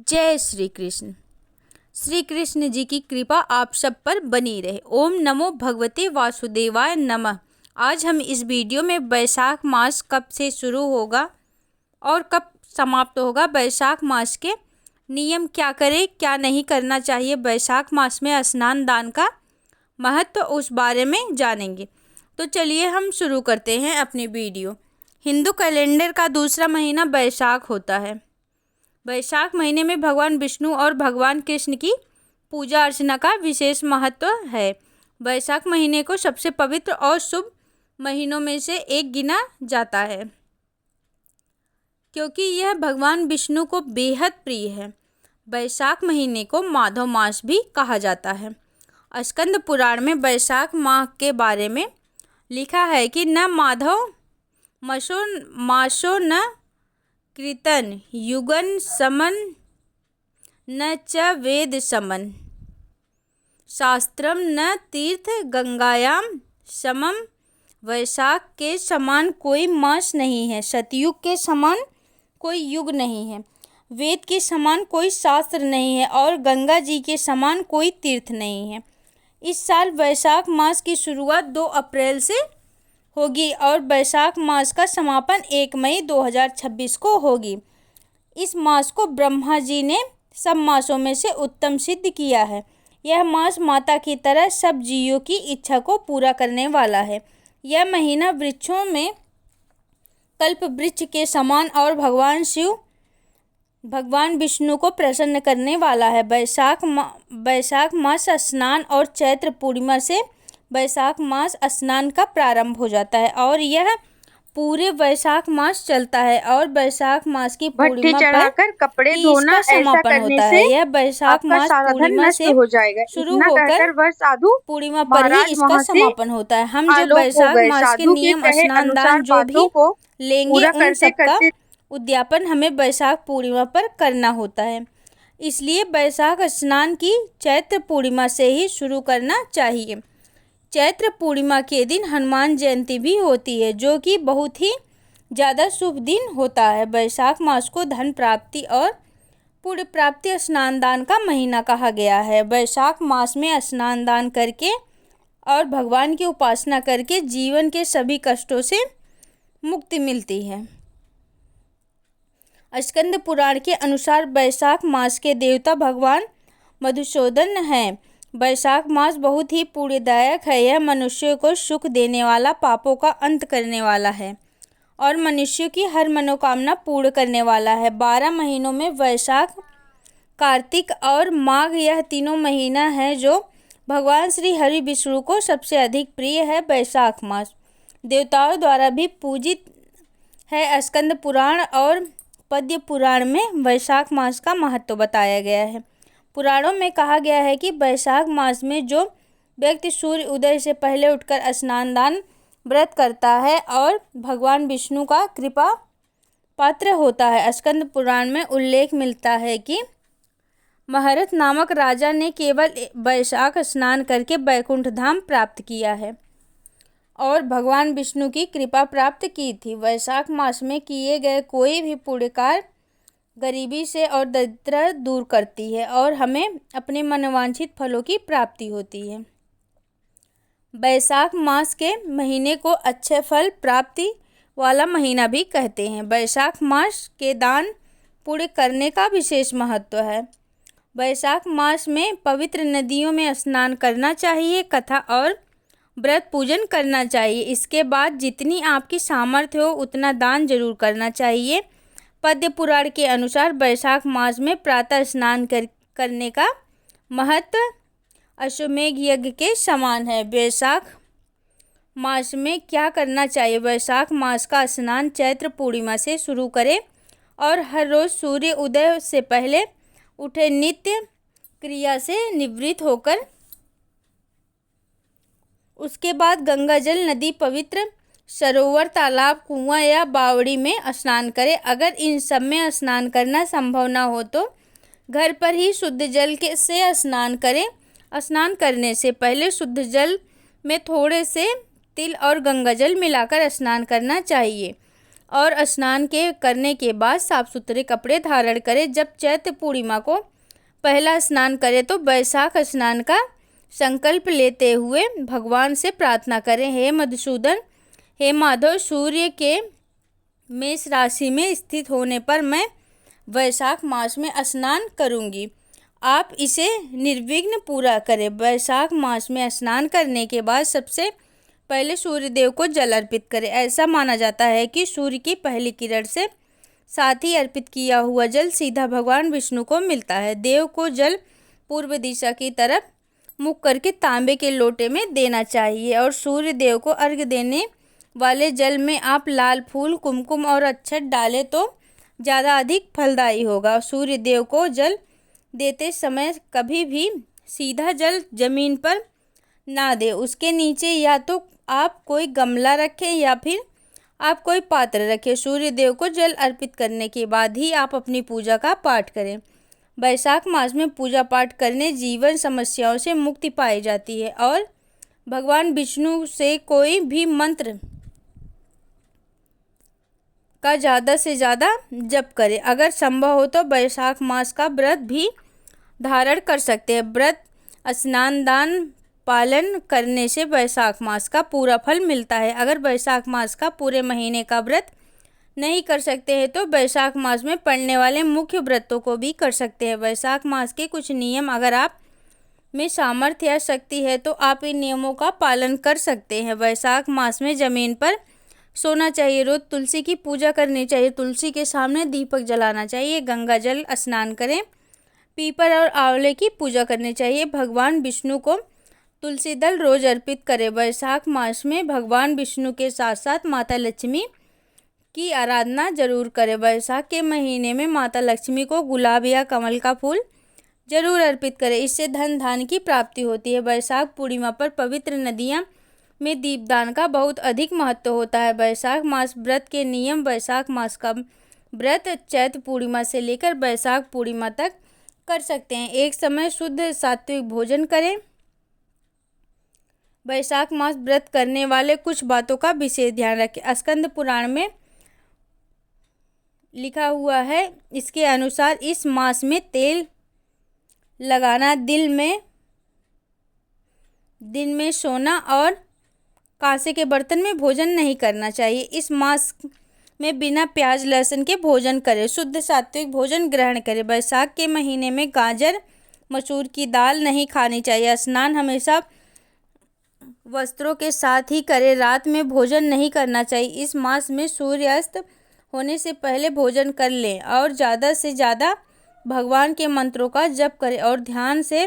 जय श्री कृष्ण। श्री कृष्ण जी की कृपा आप सब पर बनी रहे। ओम नमो भगवते वासुदेवाय नमः। आज हम इस वीडियो में वैशाख मास कब से शुरू होगा और कब समाप्त होगा, वैशाख मास के नियम क्या करें क्या नहीं करना चाहिए, वैशाख मास में स्नान दान का महत्व उस बारे में जानेंगे। तो चलिए हम शुरू करते हैं अपनी वीडियो। हिंदू कैलेंडर का दूसरा महीना वैशाख होता है। वैशाख महीने में भगवान विष्णु और भगवान कृष्ण की पूजा अर्चना का विशेष महत्व है। वैशाख महीने को सबसे पवित्र और शुभ महीनों में से एक गिना जाता है, क्योंकि यह भगवान विष्णु को बेहद प्रिय है। वैशाख महीने को माधव मास भी कहा जाता है। स्कंद पुराण में वैशाख माह के बारे में लिखा है कि न माधव मासो न कृतन युगन समन न च वेद समन शास्त्रम न तीर्थ गंगायाम समम। वैशाख के समान कोई मास नहीं है, सतयुग के समान कोई युग नहीं है, वेद के समान कोई शास्त्र नहीं है और गंगा जी के समान कोई तीर्थ नहीं है। इस साल वैशाख मास की शुरुआत 2 अप्रैल से होगी और वैशाख मास का समापन 1 मई 2026 को होगी। इस मास को ब्रह्मा जी ने सब मासों में से उत्तम सिद्ध किया है। यह मास माता की तरह सब जीवों की इच्छा को पूरा करने वाला है। यह महीना वृक्षों में कल्प वृक्ष के समान और भगवान विष्णु को प्रसन्न करने वाला है। वैशाख मास स्नान और चैत्र पूर्णिमा से वैशाख मास स्नान का प्रारंभ हो जाता है और यह पूरे वैशाख मास चलता है और वैशाख मास की पूर्णिमा पर कपड़े धोना इसका समापन होता है। यह वैशाख मास पूर्णिमा से हो जाएगा। शुरू होकर वह साधु पूर्णिमा पर ही इसका समापन होता है। हम जो वैशाख मास के नियम स्नान दान जो भी लेंगे उन सबका उद्यापन हमें वैशाख पूर्णिमा पर करना होता है। इसलिए वैशाख स्नान की चैत्र पूर्णिमा से ही शुरू करना चाहिए। चैत्र पूर्णिमा के दिन हनुमान जयंती भी होती है, जो कि बहुत ही ज़्यादा शुभ दिन होता है। वैशाख मास को धन प्राप्ति और पुण्य प्राप्ति स्नान दान का महीना कहा गया है। वैशाख मास में स्नान दान करके और भगवान की उपासना करके जीवन के सभी कष्टों से मुक्ति मिलती है। स्कंद पुराण के अनुसार वैशाख मास के देवता भगवान मधुसूदन हैं। वैशाख मास बहुत ही पुण्यदायक है। यह मनुष्यों को सुख देने वाला, पापों का अंत करने वाला है और मनुष्यों की हर मनोकामना पूर्ण करने वाला है। 12 महीनों में वैशाख, कार्तिक और माघ यह तीनों महीना है जो भगवान श्री हरि विष्णु को सबसे अधिक प्रिय है। वैशाख मास देवताओं द्वारा भी पूजित है। स्कंद पुराण और पद्म पुराण में वैशाख मास का महत्व बताया गया है। पुराणों में कहा गया है कि वैशाख मास में जो व्यक्ति सूर्य उदय से पहले उठकर स्नान दान व्रत करता है और भगवान विष्णु का कृपा पात्र होता है। स्कंद पुराण में उल्लेख मिलता है कि महारथ नामक राजा ने केवल वैशाख स्नान करके वैकुंठ धाम प्राप्त किया है और भगवान विष्णु की कृपा प्राप्त की थी। वैशाख मास में किए गए कोई भी पुण्य कार्य गरीबी से और दरिद्रता दूर करती है और हमें अपने मनोवांछित फलों की प्राप्ति होती है। वैशाख मास के महीने को अच्छे फल प्राप्ति वाला महीना भी कहते हैं। वैशाख मास के दान पुण्य करने का विशेष महत्व है। वैशाख मास में पवित्र नदियों में स्नान करना चाहिए, कथा और व्रत पूजन करना चाहिए। इसके बाद जितनी आपकी सामर्थ्य हो उतना दान जरूर करना चाहिए। पद्म पुराण के अनुसार वैशाख मास में प्रातः स्नान करने का महत्व अश्वमेघ यज्ञ के समान है। वैशाख मास में क्या करना चाहिए? वैशाख मास का स्नान चैत्र पूर्णिमा से शुरू करें और हर रोज सूर्य उदय से पहले उठे नित्य क्रिया से निवृत्त होकर उसके बाद गंगा जल, नदी, पवित्र सरोवर, तालाब, कुआं या बावड़ी में स्नान करें। अगर इन सब में स्नान करना संभव न हो तो घर पर ही शुद्ध जल से स्नान करें। स्नान करने से पहले शुद्ध जल में थोड़े से तिल और गंगा जल मिलाकर स्नान करना चाहिए। और स्नान के करने के बाद साफ सुथरे कपड़े धारण करें। जब चैत्र पूर्णिमा को पहला स्नान करें तो बैसाख स्नान का संकल्प लेते हुए भगवान से प्रार्थना करें, हे मधुसूदन, हे माधव, सूर्य के मेष राशि में स्थित होने पर मैं वैशाख मास में स्नान करूंगी। आप इसे निर्विघ्न पूरा करें। वैशाख मास में स्नान करने के बाद सबसे पहले सूर्य देव को जल अर्पित करें। ऐसा माना जाता है कि सूर्य की पहली किरण से साथ ही अर्पित किया हुआ जल सीधा भगवान विष्णु को मिलता है। देव को जल पूर्व दिशा की तरफ मुख करके तांबे के लोटे में देना चाहिए और सूर्य देव को अर्घ्य देने वाले जल में आप लाल फूल, कुमकुम और अक्षत डालें तो ज़्यादा अधिक फलदायी होगा। सूर्य देव को जल देते समय कभी भी सीधा जल जमीन पर ना दे, उसके नीचे या तो आप कोई गमला रखें या फिर आप कोई पात्र रखें। सूर्य देव को जल अर्पित करने के बाद ही आप अपनी पूजा का पाठ करें। वैशाख मास में पूजा पाठ करने जीवन समस्याओं से मुक्ति पाई जाती है और भगवान विष्णु से कोई भी मंत्र का ज़्यादा से ज़्यादा जप करें। अगर संभव हो तो वैशाख मास का व्रत भी धारण कर सकते हैं। व्रत, स्नान, दान पालन करने से वैशाख मास का पूरा फल मिलता है। अगर वैशाख मास का पूरे महीने का व्रत नहीं कर सकते हैं तो वैशाख मास में पड़ने वाले मुख्य व्रतों को भी कर सकते हैं। वैशाख मास के कुछ नियम, अगर आप में सामर्थ्य या शक्ति है तो आप इन नियमों का पालन कर सकते हैं। वैशाख मास में जमीन पर सोना चाहिए, रोज तुलसी की पूजा करनी चाहिए, तुलसी के सामने दीपक जलाना चाहिए, गंगा जल स्नान करें, पीपल और आंवले की पूजा करनी चाहिए। भगवान विष्णु को तुलसी दल रोज अर्पित करें। वैशाख मास में भगवान विष्णु के साथ साथ माता लक्ष्मी की आराधना जरूर करें। वैशाख के महीने में माता लक्ष्मी को गुलाब या कमल का फूल जरूर अर्पित करें, इससे धन धान्य की प्राप्ति होती है। वैशाख पूर्णिमा पर पवित्र नदियाँ में दीपदान का बहुत अधिक महत्व होता है। वैशाख मास व्रत के नियम। वैशाख मास का व्रत चैत्र पूर्णिमा से लेकर वैशाख पूर्णिमा तक कर सकते हैं। एक समय शुद्ध सात्विक भोजन करें। वैशाख मास व्रत करने वाले कुछ बातों का विशेष ध्यान रखें। स्कंद पुराण में लिखा हुआ है, इसके अनुसार इस मास में तेल लगाना, दिन में सोना और कांसे के बर्तन में भोजन नहीं करना चाहिए। इस मास में बिना प्याज लहसुन के भोजन करें, शुद्ध सात्विक भोजन ग्रहण करें। वैशाख के महीने में गाजर, मसूर की दाल नहीं खानी चाहिए। स्नान हमेशा वस्त्रों के साथ ही करें, रात में भोजन नहीं करना चाहिए। इस मास में सूर्यास्त होने से पहले भोजन कर लें और ज़्यादा से ज़्यादा भगवान के मंत्रों का जप करें और ध्यान से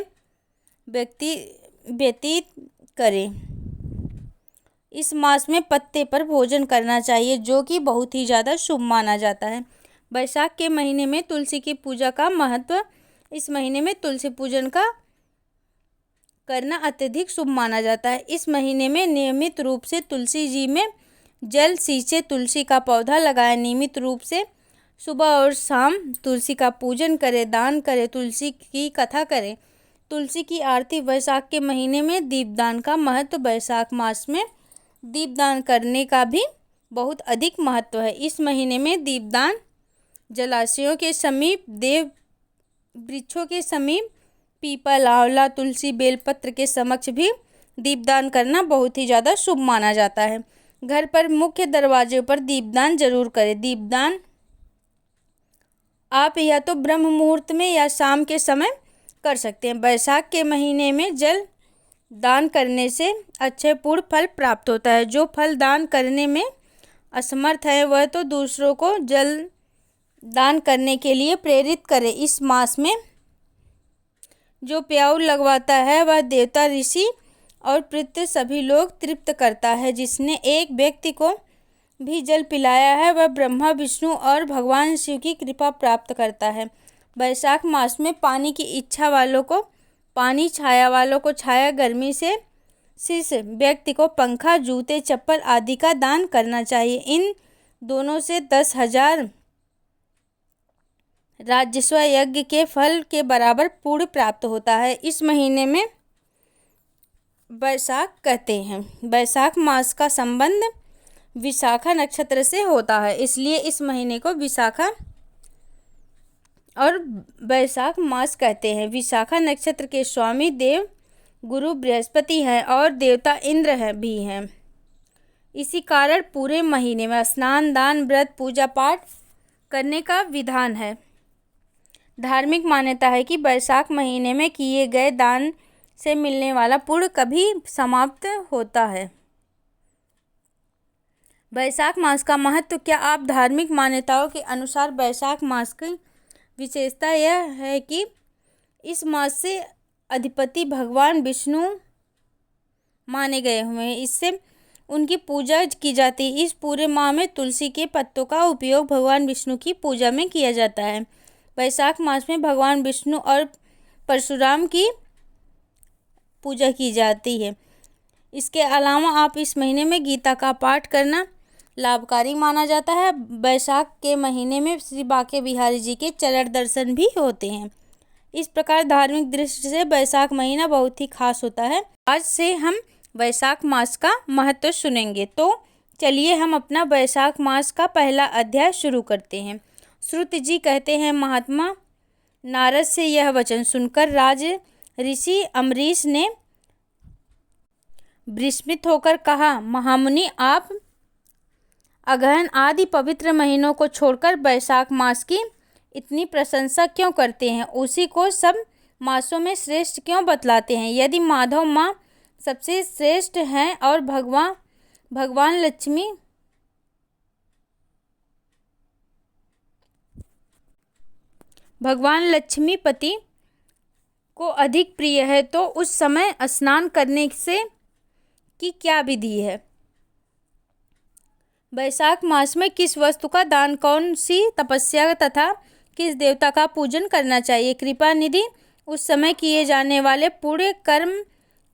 व्यतीत करें। इस मास में पत्ते पर भोजन करना चाहिए जो कि बहुत ही ज़्यादा शुभ माना जाता है। वैशाख के महीने में तुलसी की पूजा का महत्व। इस महीने में तुलसी पूजन का करना अत्यधिक शुभ माना जाता है। इस महीने में नियमित रूप से तुलसी जी में जल सींचे, तुलसी का पौधा लगाएं। नियमित रूप से सुबह और शाम तुलसी का पूजन करें, दान करें, तुलसी की कथा करें, तुलसी की आरती। वैशाख के महीने में दीपदान का महत्व। वैशाख मास में दीपदान करने का भी बहुत अधिक महत्व है। इस महीने में दीपदान जलाशयों के समीप, देव वृक्षों के समीप, पीपल, आंवला, तुलसी, बेलपत्र के समक्ष भी दीपदान करना बहुत ही ज़्यादा शुभ माना जाता है। घर पर मुख्य दरवाजे पर दीपदान जरूर करें। दीपदान आप या तो ब्रह्म मुहूर्त में या शाम के समय कर सकते हैं। वैशाख के महीने में जल दान करने से अच्छे पूर्ण फल प्राप्त होता है। जो फल दान करने में असमर्थ है वह तो दूसरों को जल दान करने के लिए प्रेरित करें। इस मास में जो प्याऊ लगवाता है वह देवता, ऋषि और पितृ सभी लोग तृप्त करता है। जिसने एक व्यक्ति को भी जल पिलाया है वह ब्रह्मा, विष्णु और भगवान शिव की कृपा प्राप्त करता है। वैशाख मास में पानी की इच्छा वालों को पानी, छाया वालों को छाया, गर्मी से शीश व्यक्ति को पंखा, जूते, चप्पल आदि का दान करना चाहिए। इन दोनों से 10,000 राजस्व यज्ञ के फल के बराबर पुण्य प्राप्त होता है। इस महीने में वैशाख कहते हैं। वैशाख मास का संबंध विशाखा नक्षत्र से होता है, इसलिए इस महीने को विशाखा और वैशाख मास कहते हैं। विशाखा नक्षत्र के स्वामी देव गुरु बृहस्पति हैं और देवता इंद्र भी हैं। इसी कारण पूरे महीने में स्नान, दान, व्रत, पूजा पाठ करने का विधान है। धार्मिक मान्यता है कि वैशाख महीने में किए गए दान से मिलने वाला पुण्य कभी समाप्त होता है। वैशाख मास का महत्व क्या? आप धार्मिक मान्यताओं के अनुसार वैशाख मास की विशेषता यह है कि इस मास से अधिपति भगवान विष्णु माने गए हुए हैं, इससे उनकी पूजा की जाती है। इस पूरे माह में तुलसी के पत्तों का उपयोग भगवान विष्णु की पूजा में किया जाता है। वैशाख मास में भगवान विष्णु और परशुराम की पूजा की जाती है। इसके अलावा आप इस महीने में गीता का पाठ करना लाभकारी माना जाता है। वैशाख के महीने में श्री बांके बिहारी जी के चरण दर्शन भी होते हैं। इस प्रकार धार्मिक दृष्टि से वैशाख महीना बहुत ही खास होता है। आज से हम वैशाख मास का महत्व सुनेंगे, तो चलिए हम अपना वैशाख मास का पहला अध्याय शुरू करते हैं। श्रुत जी कहते हैं, महात्मा नारद से यह वचन सुनकर राज ऋषि अम्बरीश ने विस्मित होकर कहा, महामुनि आप अगहन आदि पवित्र महीनों को छोड़कर वैशाख मास की इतनी प्रशंसा क्यों करते हैं? उसी को सब मासों में श्रेष्ठ क्यों बतलाते हैं? यदि माधव माँ सबसे श्रेष्ठ हैं और भगवान लक्ष्मीपति को अधिक प्रिय है, तो उस समय स्नान करने से की क्या विधि है? वैशाख मास में किस वस्तु का दान, कौन सी तपस्या तथा किस देवता का पूजन करना चाहिए? कृपा निधि उस समय किए जाने वाले पूरे कर्म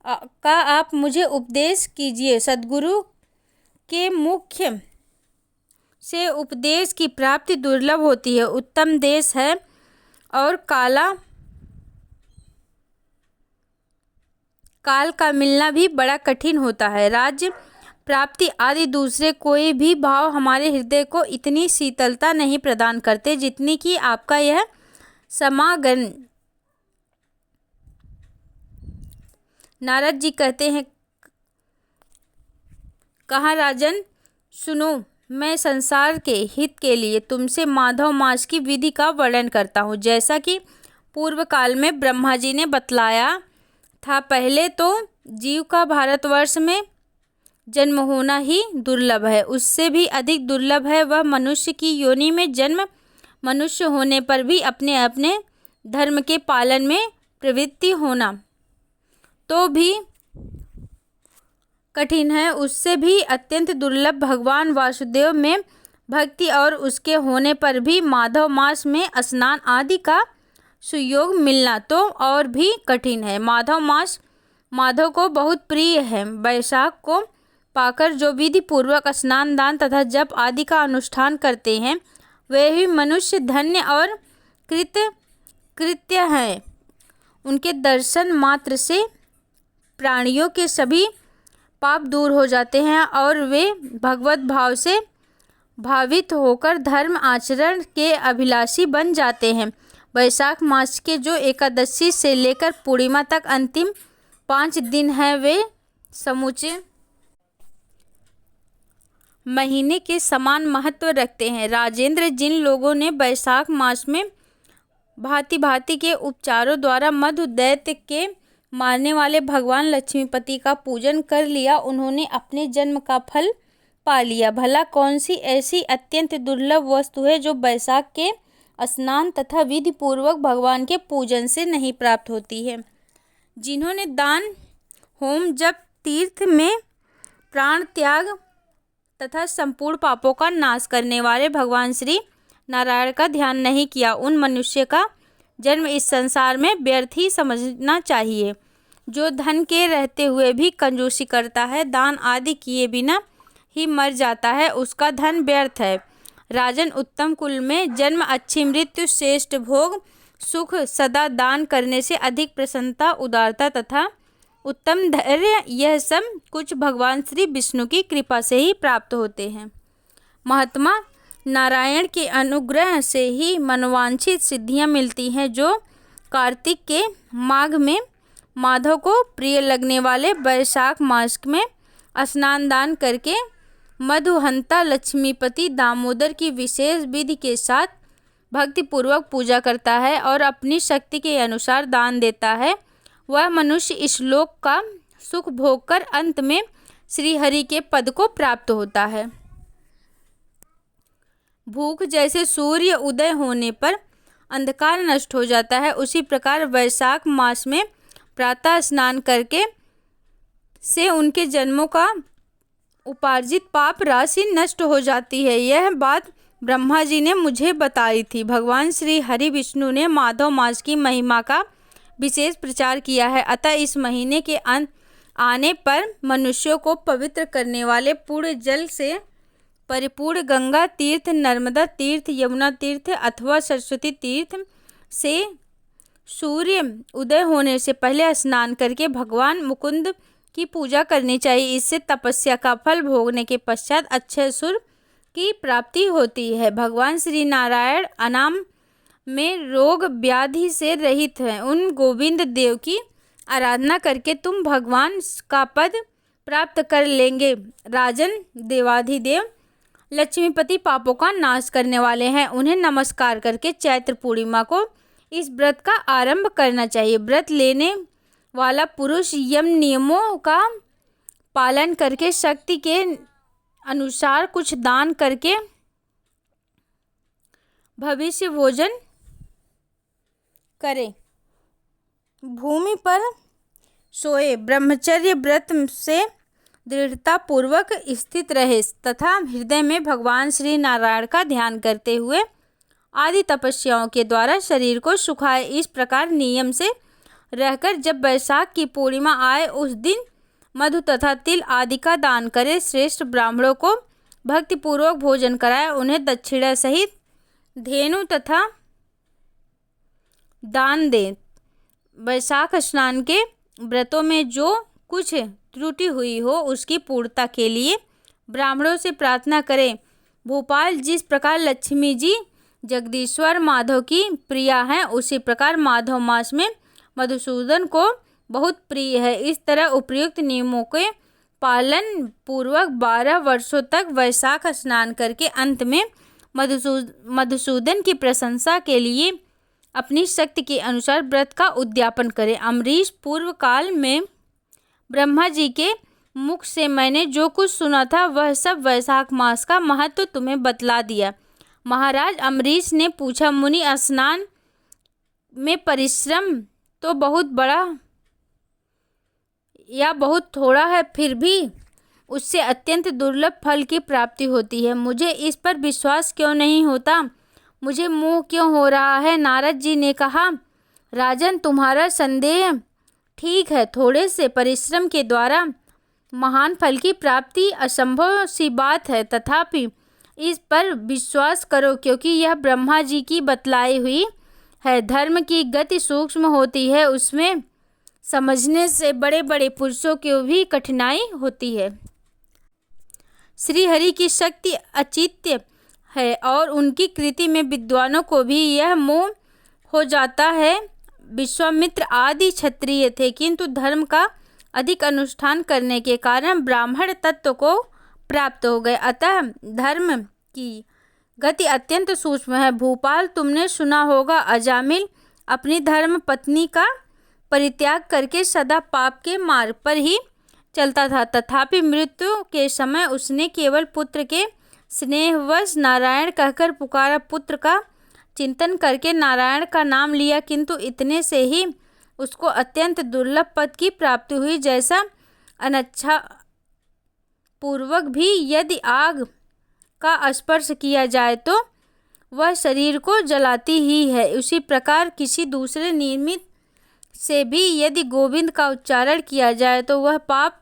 का आप मुझे उपदेश कीजिए। सद्गुरु के मुख्य से उपदेश की प्राप्ति दुर्लभ होती है, उत्तम देश है और काल का मिलना भी बड़ा कठिन होता है। राज्य प्राप्ति आदि दूसरे कोई भी भाव हमारे हृदय को इतनी शीतलता नहीं प्रदान करते जितनी कि आपका यह समागम। नारद जी कहते हैं, कहा राजन सुनो, मैं संसार के हित के लिए तुमसे माधव मास की विधि का वर्णन करता हूँ। जैसा कि पूर्व काल में ब्रह्मा जी ने बतलाया था, पहले तो जीव का भारतवर्ष में जन्म होना ही दुर्लभ है, उससे भी अधिक दुर्लभ है वह मनुष्य की योनि में जन्म। मनुष्य होने पर भी अपने अपने धर्म के पालन में प्रवृत्ति होना तो भी कठिन है, उससे भी अत्यंत दुर्लभ भगवान वासुदेव में भक्ति और उसके होने पर भी माधव मास में स्नान आदि का सुयोग मिलना तो और भी कठिन है। माधव मास माधव को बहुत प्रिय है। वैशाख को पाकर जो विधि पूर्वक स्नान, दान तथा जप आदि का अनुष्ठान करते हैं वे ही मनुष्य धन्य और कृत्य हैं। उनके दर्शन मात्र से प्राणियों के सभी पाप दूर हो जाते हैं और वे भगवत भाव से भावित होकर धर्म आचरण के अभिलाषी बन जाते हैं। वैशाख मास के जो एकादशी से लेकर पूर्णिमा तक अंतिम 5 दिन हैं, वे समूचे महीने के समान महत्व रखते हैं। राजेंद्र, जिन लोगों ने वैशाख मास में भांति भांति के उपचारों द्वारा मधु दैत्य के मारने वाले भगवान लक्ष्मीपति का पूजन कर लिया, उन्होंने अपने जन्म का फल पा लिया। भला कौन सी ऐसी अत्यंत दुर्लभ वस्तु है जो वैशाख के स्नान तथा विधि पूर्वक भगवान के पूजन से नहीं प्राप्त होती है? जिन्होंने दान, होम, जप, तीर्थ में प्राण त्याग तथा संपूर्ण पापों का नाश करने वाले भगवान श्री नारायण का ध्यान नहीं किया, उन मनुष्य का जन्म इस संसार में व्यर्थ ही समझना चाहिए। जो धन के रहते हुए भी कंजूसी करता है, दान आदि किए बिना ही मर जाता है, उसका धन व्यर्थ है। राजन, उत्तम कुल में जन्म, अच्छी मृत्यु, श्रेष्ठ भोग, सुख, सदा दान करने से अधिक प्रसन्नता, उदारता तथा उत्तम धैर्य, यह सब कुछ भगवान श्री विष्णु की कृपा से ही प्राप्त होते हैं। महात्मा नारायण के अनुग्रह से ही मनोवांछित सिद्धियां मिलती हैं। जो कार्तिक के माघ में माधव को प्रिय लगने वाले वैशाख मास में स्नान दान करके मधुहंता लक्ष्मीपति दामोदर की विशेष विधि के साथ भक्तिपूर्वक पूजा करता है और अपनी शक्ति के अनुसार दान देता है, वह मनुष्य इस लोक का सुख भोगकर अंत में श्री हरि के पद को प्राप्त होता है। भूख जैसे सूर्य उदय होने पर अंधकार नष्ट हो जाता है, उसी प्रकार वैशाख मास में प्रातः स्नान करके से उनके जन्मों का उपार्जित पाप राशि नष्ट हो जाती है। यह बात ब्रह्मा जी ने मुझे बताई थी। भगवान श्री हरि विष्णु ने माधव मास की महिमा का विशेष प्रचार किया है, अतः इस महीने के अंत आने पर मनुष्यों को पवित्र करने वाले पूर्ण जल से परिपूर्ण गंगा तीर्थ, नर्मदा तीर्थ, यमुना तीर्थ अथवा सरस्वती तीर्थ से सूर्य उदय होने से पहले स्नान करके भगवान मुकुंद की पूजा करनी चाहिए। इससे तपस्या का फल भोगने के पश्चात अक्षय सुर की प्राप्ति होती है। भगवान श्री नारायण अनाम में रोग व्याधि से रहित हैं। उन गोविंद देव की आराधना करके तुम भगवान का पद प्राप्त कर लेंगे। राजन देवाधिदेव लक्ष्मीपति पापों का नाश करने वाले हैं। उन्हें नमस्कार करके चैत्र पूर्णिमा को इस व्रत का आरंभ करना चाहिए। व्रत लेने वाला पुरुष यम नियमों का पालन करके शक्ति के अनुसार कुछ दान करके भविष्य भोजन करे, भूमि पर सोए, ब्रह्मचर्य व्रत से दृढ़ता पूर्वक स्थित रहे तथा हृदय में भगवान श्री नारायण का ध्यान करते हुए आदि तपस्याओं के द्वारा शरीर को सुखाए। इस प्रकार नियम से रहकर जब वैशाख की पूर्णिमा आए उस दिन मधु तथा तिल आदि का दान करे। श्रेष्ठ ब्राह्मणों को भक्तिपूर्वक भोजन कराए, उन्हें दक्षिणा सहित धेनु तथा दान दे। वैशाख स्नान के व्रतों में जो कुछ त्रुटि हुई हो उसकी पूर्णता के लिए ब्राह्मणों से प्रार्थना करें। भोपाल जिस प्रकार लक्ष्मी जी जगदीश्वर माधव की प्रिया हैं, उसी प्रकार माधव मास में मधुसूदन को बहुत प्रिय है। इस तरह उपयुक्त नियमों के पालन पूर्वक 12 वर्षों तक वैशाख स्नान करके अंत में मधुसूदन की प्रशंसा के लिए अपनी शक्ति के अनुसार व्रत का उद्यापन करें। अम्बरीश पूर्व काल में ब्रह्मा जी के मुख से मैंने जो कुछ सुना था वह सब वैशाख मास का महत्व तुम्हें बतला दिया। महाराज अम्बरीश ने पूछा, मुनि स्नान में परिश्रम तो बहुत बड़ा या बहुत थोड़ा है, फिर भी उससे अत्यंत दुर्लभ फल की प्राप्ति होती है। मुझे इस पर विश्वास क्यों नहीं होता, मुझे मोह क्यों हो रहा है। नारद जी ने कहा, राजन तुम्हारा संदेह ठीक है, थोड़े से परिश्रम के द्वारा महान फल की प्राप्ति असंभव सी बात है, तथापि इस पर विश्वास करो क्योंकि यह ब्रह्मा जी की बतलाई हुई है। धर्म की गति सूक्ष्म होती है, उसमें समझने से बड़े बड़े पुरुषों की भी कठिनाई होती है। श्री हरि की शक्ति अचित्य है और उनकी कृति में विद्वानों को भी यह मोह हो जाता है। विश्वामित्र आदि क्षत्रिय थे, किंतु धर्म का अधिक अनुष्ठान करने के कारण ब्राह्मण तत्व को प्राप्त हो गए, अतः धर्म की गति अत्यंत सूक्ष्म है। भूपाल तुमने सुना होगा, अजामिल अपनी धर्म पत्नी का परित्याग करके सदा पाप के मार्ग पर ही चलता था, तथापि मृत्यु के समय उसने केवल पुत्र के स्नेहवश नारायण कहकर पुकारा। पुत्र का चिंतन करके नारायण का नाम लिया, किंतु इतने से ही उसको अत्यंत दुर्लभ पद की प्राप्ति हुई। जैसा अनिच्छा पूर्वक भी यदि आग का स्पर्श किया जाए तो वह शरीर को जलाती ही है, उसी प्रकार किसी दूसरे निमित्त से भी यदि गोविंद का उच्चारण किया जाए तो वह पाप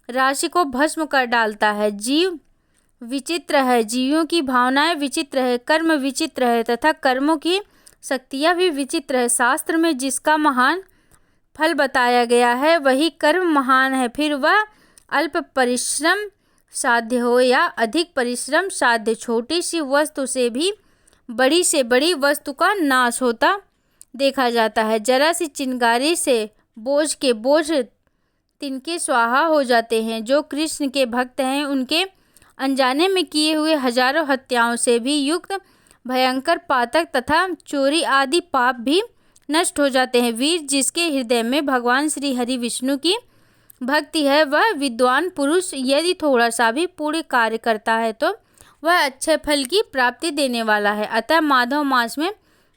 राशि को भस्म कर डालता है। जीव विचित्र है, जीवों की भावनाएं विचित्र है, कर्म विचित्र है तथा कर्मों की शक्तियाँ भी विचित्र है। शास्त्र में जिसका महान फल बताया गया है वही कर्म महान है, फिर वह अल्प परिश्रम साध्य हो या अधिक परिश्रम साध्य। छोटी सी वस्तु से भी बड़ी से बड़ी वस्तु का नाश होता देखा जाता है। जरा सी चिंगारी से बोझ के बोझ तिनके स्वाहा हो जाते हैं। जो कृष्ण के भक्त हैं उनके अनजाने में किए हुए हजारों हत्याओं से भी युक्त भयंकर पातक तथा चोरी आदि पाप भी नष्ट हो जाते हैं। वीर जिसके हृदय में भगवान श्री हरि विष्णु की भक्ति है वह विद्वान पुरुष यदि थोड़ा सा भी पुण्य कार्य करता है तो वह अच्छे फल की प्राप्ति देने वाला है। अतः माधव मास में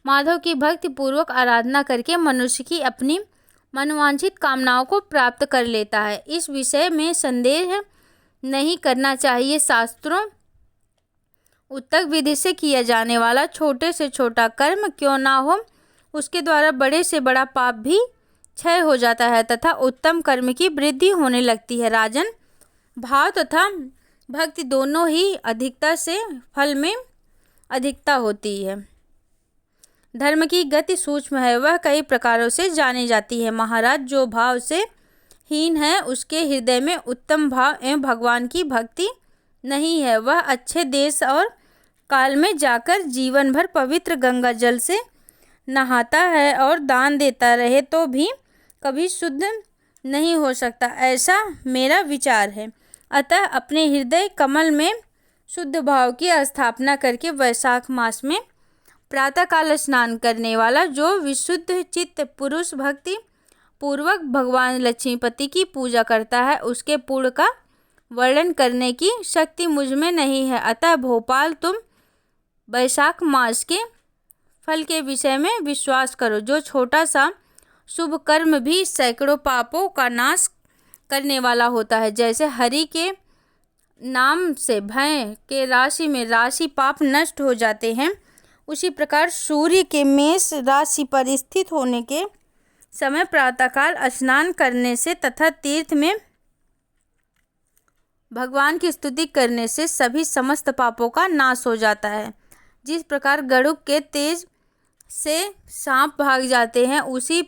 माधव की भक्ति पूर्वक आराधना करके मनुष्य की अपनी मनोवांछित कामनाओं को प्राप्त कर लेता है। इस विषय में संदेह नहीं करना चाहिए। शास्त्रों उत्तक विधि से किया जाने वाला छोटे से छोटा कर्म क्यों ना हो उसके द्वारा बड़े से बड़ा पाप भी क्षय हो जाता है तथा उत्तम कर्म की वृद्धि होने लगती है। राजन, भाव तथा भक्ति दोनों ही अधिकता से फल में अधिकता होती है। धर्म की गति सूक्ष्म है, वह कई प्रकारों से जानी जाती है। महाराज, जो भाव से हीन है उसके हृदय में उत्तम भाव एवं भगवान की भक्ति नहीं है। वह अच्छे देश और काल में जाकर जीवन भर पवित्र गंगा जल से नहाता है और दान देता रहे तो भी कभी शुद्ध नहीं हो सकता, ऐसा मेरा विचार है। अतः अपने हृदय कमल में शुद्ध भाव की स्थापना करके वैशाख मास में प्रातःकाल स्नान करने वाला जो विशुद्ध चित्त पुरुष भक्ति पूर्वक भगवान लक्ष्मीपति की पूजा करता है उसके पुण्य का वर्णन करने की शक्ति मुझ में नहीं है। अतः भोपाल, तुम वैशाख मास के फल के विषय में विश्वास करो। जो छोटा सा शुभ कर्म भी सैकड़ों पापों का नाश करने वाला होता है। जैसे हरि के नाम से भय के राशि में राशि पाप नष्ट हो जाते हैं, उसी प्रकार सूर्य के मेष राशि पर स्थित होने के समय प्रातःकाल स्नान करने से तथा तीर्थ में भगवान की स्तुति करने से सभी समस्त पापों का नाश हो जाता है। जिस प्रकार गरुड़ के तेज से सांप भाग जाते हैं उसी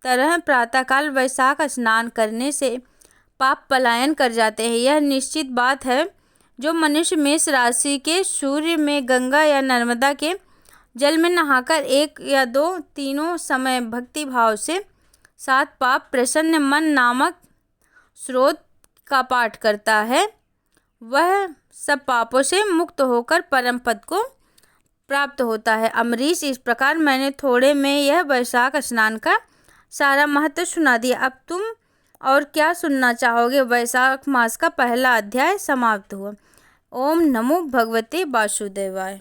तरह प्रातःकाल वैशाख स्नान करने से पाप पलायन कर जाते हैं। यह निश्चित बात है। जो मनुष्य मेष राशि के सूर्य में गंगा या नर्मदा के जल में नहाकर 1 या 2 तीनों समय भक्ति भाव से 7 पाप प्रसन्न मन नामक स्रोत का पाठ करता है वह सब पापों से मुक्त होकर परम पद को प्राप्त होता है। अमरीश, इस प्रकार मैंने थोड़े में यह वैशाख स्नान का सारा महत्व सुना दिया। अब तुम और क्या सुनना चाहोगे? वैशाख मास का पहला अध्याय समाप्त हुआ। ओम नमो भगवते वासुदेवाय।